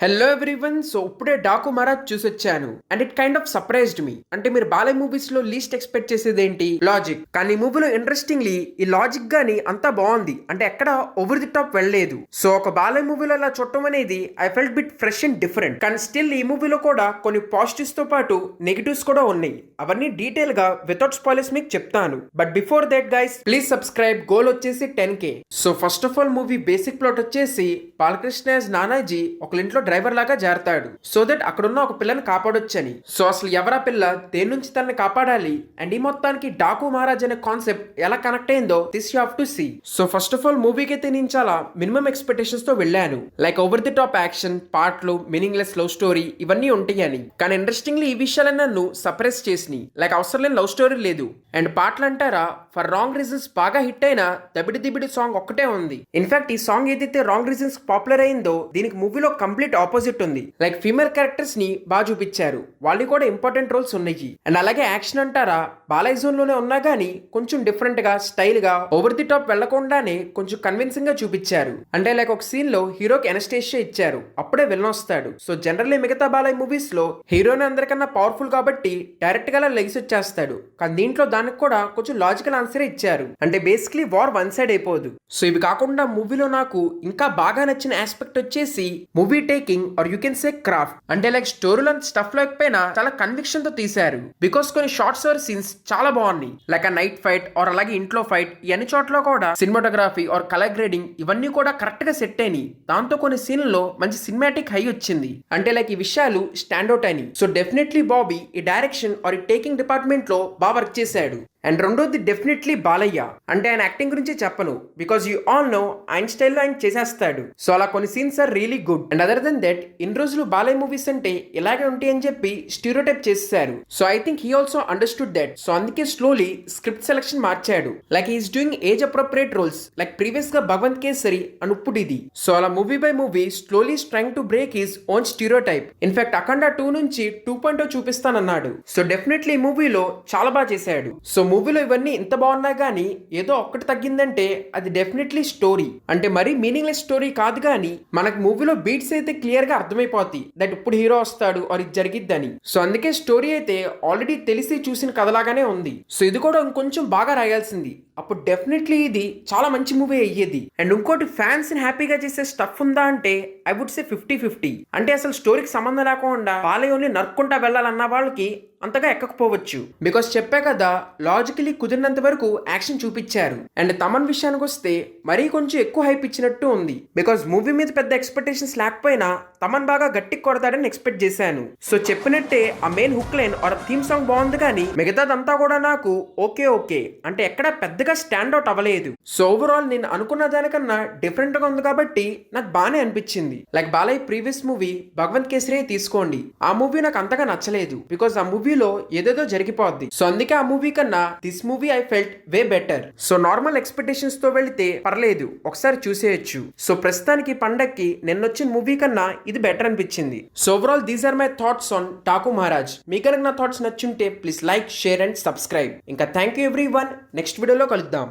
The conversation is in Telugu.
Hello everyone. సో ఇప్పుడే డాకు మహారాజ్ చూసొచ్చాను and it kind of surprised me. అంటే మీరు బాలయ్య మూవీస్ లో లీస్ట్ ఎక్స్పెక్ట్ చేసేది ఏంటి? లాజిక్. కానీ ఈ మూవీలో ఇంట్రెస్టింగ్లీ ఈ లాజిక్ గాని అంతా బాగుంది. అంటే ఎక్కడ ఓవర్ ది టాప్ వెళ్ళలేదు. సో ఒక బాలయ్య మూవీలో అలా చూడటం అనేది I felt bit fresh and different. కానీ స్టిల్ ఈ మూవీలో కూడా కొన్ని పాజిటివ్స్ తో పాటు నెగిటివ్స్ కూడా ఉన్నాయి. అవన్నీ డీటెయిల్ గా వితౌట్ స్పాయిలర్స్ మీకు చెప్తాను. But before that guys please subscribe. Goal వచ్చేసి 10K. So first of all movie basic plot వచ్చేసి బాలకృష్ణ యాజ్ నానాజీ ఒక ఇంట్లో డ్రైవర్ లాగా జారుతాడు సో దట్ అక్కడున్న ఒక పిల్లని కాపాడొచ్చని. సో అసలు ఎవరా పిల్ల, దేని నుంచి తనని కాపాడాలి అండ్ ఈ మొత్తానికి డాకు మహారాజ్ అనే కాన్సెప్ట్ ఎలా కనెక్ట్ అయిందో this you have to see. So first of all మూవీకి అయితే నేను చాలా మినిమం ఎక్స్పెక్టేషన్స్ తో వెళ్ళాను. Like over the top action, పాటలు, మీనింగ్లెస్ లవ్ స్టోరీ ఇవన్నీ ఉంటాయని. కానీ ఇంట్రెస్టింగ్లీ ఈ విషయాలన్నీ నన్ను సప్రెస్ చేసినాయి. లైక్ అవసరం లేని లవ్ స్టోరీ లేదు. అండ్ పాటలు అంటారా, ఫర్ రాంగ్ రీజన్స్ బాగా హిట్ అయిన దబిడి దిబిడి సాంగ్ ఒక్కటే ఉంది. ఇన్ఫాక్ట్ ఈ సాంగ్ ఏదైతే రాంగ్ రీజన్స్ పాపులర్ అయిందో దీనికి మూవీలో కంప్లీట్ ఆపోజిట్ ఉంది. లైక్ ఫీమేల్ క్యారెక్టర్స్ ని బాగా చూపించారు. వాళ్ళు కూడా ఇంపార్టెంట్ రోల్స్ ఉన్నాయి. అండ్ అలాగే యాక్షన్ అంటారా, బాలయ్య జోన్ లోనే ఉన్నా గానీ కొంచెం డిఫరెంట్ గా, స్టైల్ గా, ఓవర్ ది టాప్ వెళ్లకుండానే కొంచెం కన్విన్సింగ్ గా చూపించారు. అంటే లైక్ ఒక సీన్ లో హీరోకి ఎనస్టేషియా ఇచ్చారు, అప్పుడే విలన్ వస్తాడు. సో జనరల్లీ మిగతా బాలయ్య మూవీస్ లో హీరోని అందరికన్నా పవర్ఫుల్ కాబట్టి డైరెక్ట్ గా లెగిసి వచ్చేస్తాడు. కానీ దీంట్లో దానికి కూడా కొంచెం లాజికల్ ఆన్సర్ ఇచ్చారు. అంటే బేసిక్లీ వార్ వన్ సైడ్ అయిపోదు. సో ఇవి కాకుండా మూవీలో నాకు ఇంకా బాగా నచ్చిన ఆస్పెక్ట్ వచ్చేసి movie taking or you can say craft. అంటే లైక్ స్టోరీలో స్టఫ్ లేకపోయినా చాలా కన్విక్షన్ తో తీశారు. బికాస్ కొన్ని షార్ట్స్ ఆర్ సీన్స్ చాలా బాగున్నాయి. లైక్ ఆ నైట్ ఫైట్ ఆర్ అలాగే ఇంట్లో ఫైట్, ఈ అన్ని చోట్ల కూడా సినిమాటోగ్రఫీ ఆర్ కలర్ గ్రేడింగ్ ఇవన్నీ కూడా కరెక్ట్ గా సెట్ అయినాయి. దాంతో కొన్ని సీన్లలో మంచి సినిమాటిక్ హై వచ్చింది. అంటే లైక్ ఈ విషయాలు స్టాండ్అవుట్ అయినాయి. సో డెఫినెట్లీ బాబీ ఈ డైరెక్షన్ ఆర్ ఈ టేకింగ్ డిపార్ట్మెంట్ లో బాగా వర్క్ చేశాడు. అండ్ రెండోది డెఫినెట్లీ బాలయ్య. అంటే ఆయన యాక్టింగ్ గురించి చెప్పను, బికాస్ యూ ఆల్ నో ఆయన స్టైల్లో ఆయన చేసేస్తాడు. సో అలా కొన్ని scenes are really good. And other than that ఇన్ని రోజులు బాలయ్య మూవీస్ అంటే ఇలాగే ఉంటాయి అని చెప్పి స్టీరియోటైప్ చేసేసారు. So I think he also understood that. So అందుకే స్లోలీ స్క్రిప్ట్ సెలెక్షన్ మార్చాడు. Like he's doing age appropriate roles. Like previous గా భగవంత్ కేసరి అని ఇప్పుడు ఇది. సో అలా movie by movie slowly trying to break his own stereotype. In fact Akhanda 2 నుంచి 2.0 చూపిస్తానన్నాడు. సో డెఫినెట్లీ ఈ మూవీలో చాలా బాగా చేశాడు. సో మూవీలో ఇవన్నీ ఇంత బాగున్నా గానీ ఏదో ఒక్కటి తగ్గిందంటే అది డెఫినెట్లీ స్టోరీ. అంటే మరీ మీనింగ్లెస్ స్టోరీ కాదు కానీ మనకు మూవీలో బీట్స్ అయితే క్లియర్ గా అర్థమైపోతాయి దట్ ఇప్పుడు హీరో వస్తాడు ఆర్ ఇది జరిగిద్దని. సో అందుకే స్టోరీ అయితే ఆల్రెడీ తెలిసి చూసిన కథలాగానే ఉంది. సో ఇది కూడా ఇంకొంచెం బాగా రాయాల్సింది, అప్పుడు డెఫినెట్లీ ఇది చాలా మంచి మూవీ అయ్యేది. అండ్ ఇంకోటి ఫ్యాన్స్ ని హ్యాపీగా చేసే స్టఫ్ ఉందా అంటే ఐ వుడ్ సే 50-50. అంటే అసలు స్టోరీకి సంబంధం లేకుండా బాలయ్యని నరుక్కుంటా వెళ్ళాలన్న వాళ్ళకి అంతగా ఎక్కకపోవచ్చు. బికాస్ చెప్పే కదా, లాజికలీ కుదిరినంత వరకు యాక్షన్ చూపించారు. అండ్ తమన్ విషయానికి వస్తే మరీ కొంచెం ఎక్కువ హైప్ ఇచ్చినట్టు ఉంది. బికాస్ మూవీ మీద పెద్ద ఎక్స్పెక్టేషన్స్ లేకపోయినా తమన్ బాగా గట్టి కొడతాడని ఎక్స్పెక్ట్ చేశాను. సో చెప్పినట్టే ఆ main hook line or theme song బాగుంది కానీ మిగతాదంతా కూడా నాకు ఓకే అంటే ఎక్కడ పెద్దగా స్టాండ్ అవుట్ అవ్వలేదు. సో ఓవరాల్ నేను అనుకున్న దానికన్నా డిఫరెంట్ గా ఉంది కాబట్టి నాకు బాగానే అనిపించింది. Like Balayya previous movie Bhagavanth Kesari తీసుకోండి, ఆ మూవీ నాకు అంతగా నచ్చలేదు. బికాస్ ఆ మూవీలో ఏదేదో జరిగిపోద్ది. సో అందుకే ఆ మూవీ కన్నా this movie I felt way better. So normal expectations తో వెళితే పర్లేదు, ఒకసారి చూసేయచ్చు. సో ప్రస్తుతానికి పండక్కి నిన్నొచ్చిన మూవీ కన్నా ఇది బెటర్ అనిపించింది. So overall these are my thoughts on Daaku Maharaaj. మీకు కనుక నా థాట్స్ నచ్చుంటే please like, share and subscribe. ఇంకా థ్యాంక్ యూ ఎవ్రీవన్. నెక్స్ట్ వీడియోలో కలుద్దాం.